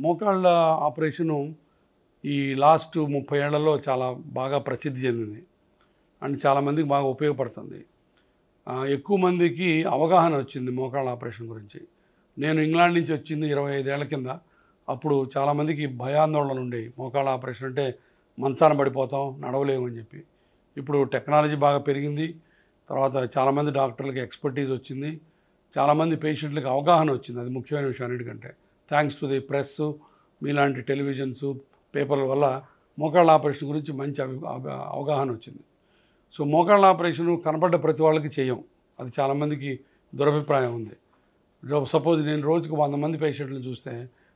మోకాళ్ళ ఆపరేషను ఈ లాస్ట్ 30 ఏళ్లలో చాలా బాగా ప్రసిద్ధి చెందింది అండ్ చాలామందికి బాగా ఉపయోగపడుతుంది. ఎక్కువ మందికి అవగాహన వచ్చింది మోకాళ్ళ ఆపరేషన్ గురించి. నేను ఇంగ్లాండ్ నుంచి వచ్చింది 25 ఏళ్ల కింద. అప్పుడు చాలామందికి భయాందోళనలు ఉండేవి. మోకాళ్ళ ఆపరేషన్ అంటే మంచాన పడిపోతాం, నడవలేము అని చెప్పి. ఇప్పుడు టెక్నాలజీ బాగా పెరిగింది. తర్వాత చాలామంది డాక్టర్లకి ఎక్స్పర్టీజ్ వచ్చింది. చాలామంది పేషెంట్లకు అవగాహన వచ్చింది. అది ముఖ్యమైన విషయం అన్నిటికంటే. థ్యాంక్స్ టు ది ప్రెస్, మీలాంటి టెలివిజన్స్, పేపర్ల వల్ల మోకాళ్ళ ఆపరేషన్ గురించి మంచి అవగాహన వచ్చింది. సో మోకాళ్ళ ఆపరేషన్ కనపడ్డ ప్రతి వాళ్ళకి చేయం. అది చాలామందికి దురభిప్రాయం ఉంది. సపోజ్ నేను రోజుకు 100 మంది పేషెంట్లు చూస్తే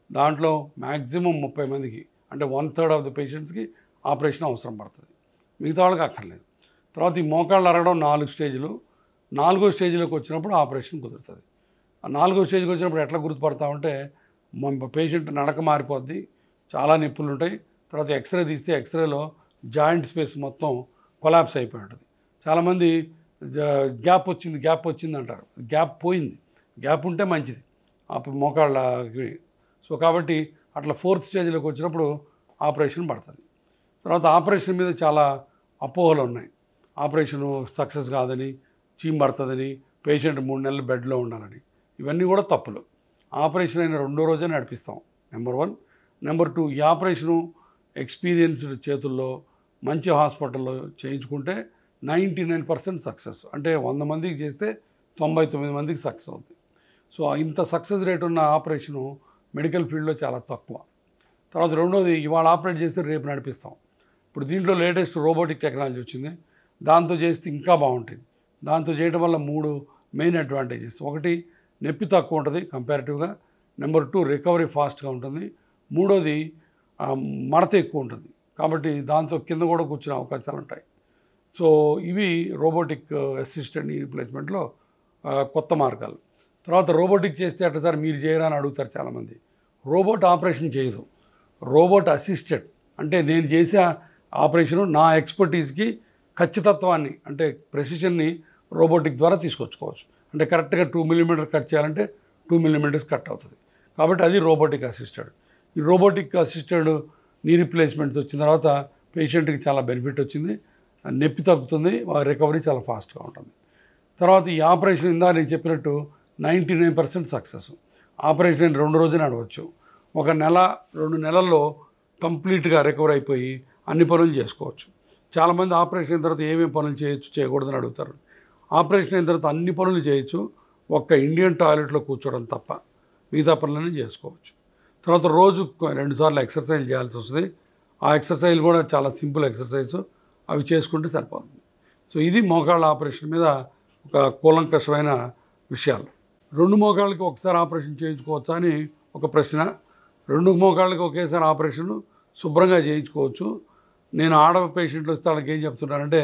దాంట్లో మ్యాక్సిమం 30 మందికి అంటే 1/3 ఆఫ్ ద పేషెంట్స్కి ఆపరేషన్ అవసరం పడుతుంది. మిగతా వాళ్ళకి అక్కర్లేదు. తర్వాత ఈ మోకాళ్ళు అరగడం 4 స్టేజ్లు. 4వ స్టేజ్లోకి వచ్చినప్పుడు ఆపరేషన్ కుదురుతుంది. ఆ 4వ స్టేజ్కి వచ్చినప్పుడు ఎట్లా గుర్తుపడతామంటే పేషెంట్ నడక మారిపోద్ది, చాలా నొప్పులు ఉంటాయి. తర్వాత ఎక్స్రే తీస్తే ఎక్స్రేలో జాయింట్ స్పేస్ మొత్తం కొలాప్స్ అయిపోయి ఉంటుంది. చాలామంది గ్యాప్ వచ్చింది అంటారు. గ్యాప్ పోయింది. గ్యాప్ ఉంటే మంచిది మోకాళ్ళకి. సో కాబట్టి అట్లా 4th స్టేజ్లోకి వచ్చినప్పుడు ఆపరేషన్ పడుతుంది. తర్వాత ఆపరేషన్ మీద చాలా అపోహలు ఉన్నాయి. ఆపరేషను సక్సెస్ కాదని, చీమ్ పడుతుందని, పేషెంట్ 3 నెలలు బెడ్లో ఉండాలని. ఇవన్నీ కూడా తప్పులు. ఆపరేషన్ అయిన 2వ రోజే నడిపిస్తాం, నెంబర్ 1. నెంబర్ 2, ఈ ఆపరేషను ఎక్స్పీరియన్స్డ్ చేతుల్లో మంచి హాస్పిటల్లో చేయించుకుంటే 99% సక్సెస్. అంటే 100 మందికి చేస్తే 99 మందికి సక్సెస్ అవుతుంది. సో ఇంత సక్సెస్ రేట్ ఉన్న ఆపరేషను మెడికల్ ఫీల్డ్లో చాలా తక్కువ. తర్వాత 2వది, ఇవాళ ఆపరేట్ చేస్తే రేపు నడిపిస్తాం. ఇప్పుడు దీంట్లో లేటెస్ట్ రోబోటిక్ టెక్నాలజీ వచ్చింది. దాంతో చేస్తే ఇంకా బాగుంటుంది. దాంతో చేయడం వల్ల 3 మెయిన్ అడ్వాంటేజెస్. 1, నొప్పి తక్కువ ఉంటుంది కంపారిటివ్గా. నెంబర్ 2, రికవరీ ఫాస్ట్గా ఉంటుంది. 3వది, మడత ఎక్కువ ఉంటుంది. కాబట్టి దాంతో కింద కూడా కూర్చునే అవకాశాలు ఉంటాయి. సో ఇవి రోబోటిక్ అసిస్టెడ్ నీ రీప్లేస్మెంట్లో కొత్త మార్గాలు. తర్వాత రోబోటిక్ చేస్తే అట్లా సార్ మీరు చేయరా అని అడుగుతారు చాలామంది. రోబోట్ ఆపరేషన్ చేయదు. రోబోట్ అసిస్టెడ్ అంటే నేను చేసే ఆపరేషను నా ఎక్స్పర్టీస్కి ఖచ్చితత్వాన్ని అంటే ప్రెసిషన్ని రోబోటిక్ ద్వారా తీసుకొచ్చుకోవచ్చు. అంటే కరెక్ట్గా 2 mm కట్ చేయాలంటే 2 mm కట్ అవుతుంది. కాబట్టి అది రోబోటిక్ అసిస్టెడ్. ఈ రోబోటిక్ అసిస్టెడ్ నీ రీప్లేస్మెంట్స్ వచ్చిన తర్వాత పేషెంట్కి చాలా బెనిఫిట్ వచ్చింది. నొప్పి తగ్గుతుంది, రికవరీ చాలా ఫాస్ట్గా ఉంటుంది. తర్వాత ఈ ఆపరేషన్ ఇందా నేను చెప్పినట్టు 99% సక్సెస్. ఆపరేషన్ 2 రోజులు నడవచ్చు. 1 నెల 2 నెలల్లో కంప్లీట్గా రికవర్ అయిపోయి అన్ని పనులు చేసుకోవచ్చు. చాలామంది ఆపరేషన్ అయిన తర్వాత ఏమేమి పనులు చేయొచ్చు చేయకూడదని అడుగుతారు. ఆపరేషన్ అయిన తర్వాత అన్ని పనులు చేయొచ్చు, ఒక్క ఇండియన్ టాయిలెట్లో కూర్చోవడం తప్ప మిగతా పనులన్నీ చేసుకోవచ్చు. తర్వాత రోజు 2 సార్లు ఎక్సర్సైజ్ చేయాల్సి వస్తుంది. ఆ ఎక్సర్సైజ్ కూడా చాలా సింపుల్ ఎక్సర్సైజ్, అవి చేసుకుంటే సరిపోతుంది. సో ఇది మోకాళ్ళ ఆపరేషన్ మీద ఒక కూలంకషమైన విషయాలు. 2 మోకాళ్ళకి ఒకసారి ఆపరేషన్ చేయించుకోవచ్చా అని ఒక ప్రశ్న. 2 మోకాళ్ళకి ఒకేసారి ఆపరేషన్ శుభ్రంగా చేయించుకోవచ్చు. నేను ఆడ పేషెంట్లు వస్తే వాళ్ళకి ఏం చెప్తున్నానంటే,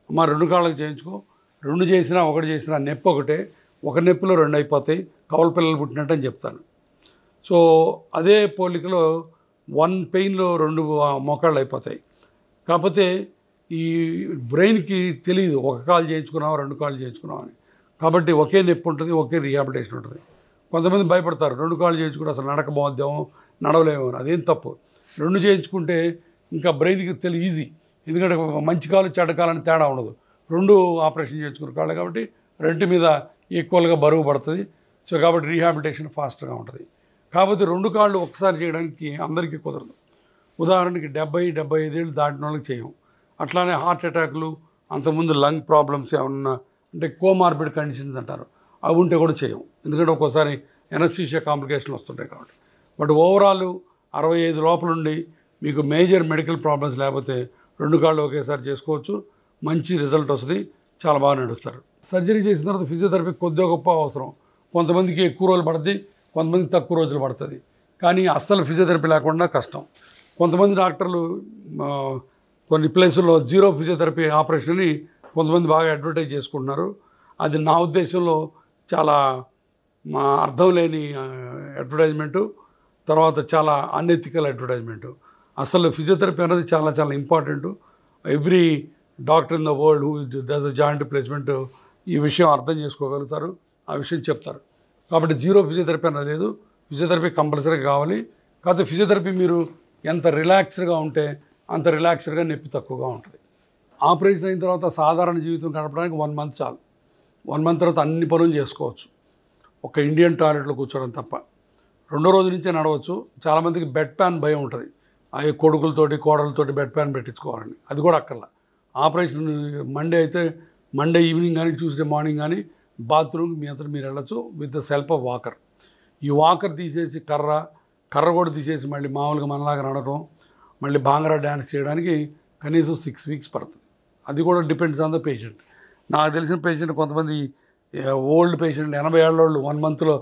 అమ్మ 2 కాళ్ళకి చేయించుకో, 2 చేసినా 1 చేసినా నొప్పి ఒకటే, 1 నొప్పిలో 2 అయిపోతాయి, కవల పిల్లలు పుట్టినట్టు అని చెప్తాను. సో అదే పోలికలో 1 పెయిన్లో 2 మోకాళ్ళు అయిపోతాయి. కాకపోతే ఈ బ్రెయిన్కి తెలియదు 1 కాలు చేయించుకున్నావా 2 కాళ్ళు చేయించుకున్నావా అని. కాబట్టి ఒకే నొప్పి ఉంటుంది, ఒకే రీహాబిలిటేషన్ ఉంటుంది. కొంతమంది భయపడతారు 2 కాళ్ళు చేయించుకుంటే అసలు నడక బాగుద్దామో నడవలేమో అని. అదేం తప్పు. 2 చేయించుకుంటే ఇంకా బ్రెయిన్కి ఈజీ. ఎందుకంటే మంచి కాలు చెడ్డ కాలని తేడా ఉండదు. 2 ఆపరేషన్ చేయించుకున్న కాళ్ళే కాబట్టి 2 మీద ఈక్వల్గా బరువు పడుతుంది. సో కాబట్టి రీహాబిలిటేషన్ ఫాస్ట్గా ఉంటుంది. కాకపోతే 2 కాళ్ళు ఒకసారి చేయడానికి అందరికీ కుదరదు. ఉదాహరణకి 70-75 ఏళ్ళు దాటిన వాళ్ళకి చేయం. అట్లానే హార్ట్ అటాక్లు, అంతకుముందు లంగ్ ప్రాబ్లమ్స్ ఏమన్నా అంటే కోమార్బిడ్ కండిషన్స్ అంటారు, అవి ఉంటే కూడా చేయం. ఎందుకంటే ఒక్కోసారి ఎనస్థీషియా కాంప్లికేషన్లు వస్తుంటాయి కాబట్టి. బట్ ఓవరాల్ 65 లోపల ఉండి మీకు మేజర్ మెడికల్ ప్రాబ్లమ్స్ లేకపోతే 2 కాళ్ళు ఒకేసారి చేసుకోవచ్చు. మంచి రిజల్ట్ వస్తుంది, చాలా బాగా నడుస్తారు. సర్జరీ చేసిన తర్వాత ఫిజియోథెరపీ కొద్దిగా గొప్ప అవసరం. కొంతమందికి ఎక్కువ రోజులు పడుతుంది, కొంతమందికి తక్కువ రోజులు పడుతుంది. కానీ అస్సలు ఫిజియోథెరపీ లేకుండా కష్టం. కొంతమంది డాక్టర్లు కొన్ని ప్లేసుల్లో 0 ఫిజియోథెరపీ ఆపరేషన్ని కొంతమంది బాగా అడ్వర్టైజ్ చేసుకుంటున్నారు. అది నా ఉద్దేశంలో చాలా అర్థం లేని అడ్వర్టైజ్మెంటు, తర్వాత చాలా అన్ఎథికల్ అడ్వర్టైజ్మెంటు. అసలు ఫిజియోథెరపీ అనేది చాలా చాలా important. Every doctor in the world who does a joint replacement ఈ విషయం అర్థం చేసుకోగలుగుతారు, ఆ విషయం చెప్తారు. కాబట్టి 0 ఫిజియోథెరపీ అనేది లేదు. ఫిజియోథెరపీ కంపల్సరీ కావాలి. కాకపోతే ఫిజియోథెరపీ మీరు ఎంత రిలాక్స్డ్గా ఉంటే అంత రిలాక్స్డ్గా నొప్పి తక్కువగా ఉంటుంది. ఆపరేషన్ అయిన తర్వాత సాధారణ జీవితం గడపడానికి 1 మంత్ చాలు. 1 మంత్ తర్వాత అన్ని పనులు చేసుకోవచ్చు, ఒక ఇండియన్ టాయిలెట్లో కూర్చోవడం తప్ప. 2వ రోజు నుంచే నడవచ్చు. చాలామందికి బెడ్ ప్యాన్ భయం ఉంటుంది, అవి కొడుకులతోటి కోడలతోటి బెడ్ ప్యాన్ పెట్టించుకోవాలని. అది కూడా అక్కర్లా. ఆపరేషన్ మండే అయితే మండే ఈవినింగ్ కానీ ట్యూస్డే మార్నింగ్ కానీ బాత్రూమ్ మీ అంతా మీరు వెళ్ళచ్చు with the help of walker. ఈ వాకర్ తీసేసి కర్ర కూడా తీసేసి మళ్ళీ మామూలుగా మనలాగా నడవడం, మళ్ళీ భాంగరా డ్యాన్స్ చేయడానికి కనీసం 6 వీక్స్ పడుతుంది. అది కూడా డిపెండ్స్ ఆన్ ద పేషెంట్. నాకు తెలిసిన పేషెంట్ కొంతమంది ఓల్డ్ పేషెంట్లు 80 ఏళ్ళ వాళ్ళు 1 మంత్లో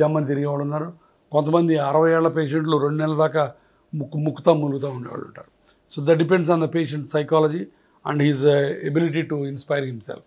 జమ్ అని తిరిగే వాళ్ళు ఉన్నారు. కొంతమంది 60 ఏళ్ల పేషెంట్లు 2 నెలల దాకా ముక్కుతా ములుగుతూ ఉండేవాళ్ళు ఉంటారు. So that depends on the patient psychology and his ability to inspire himself.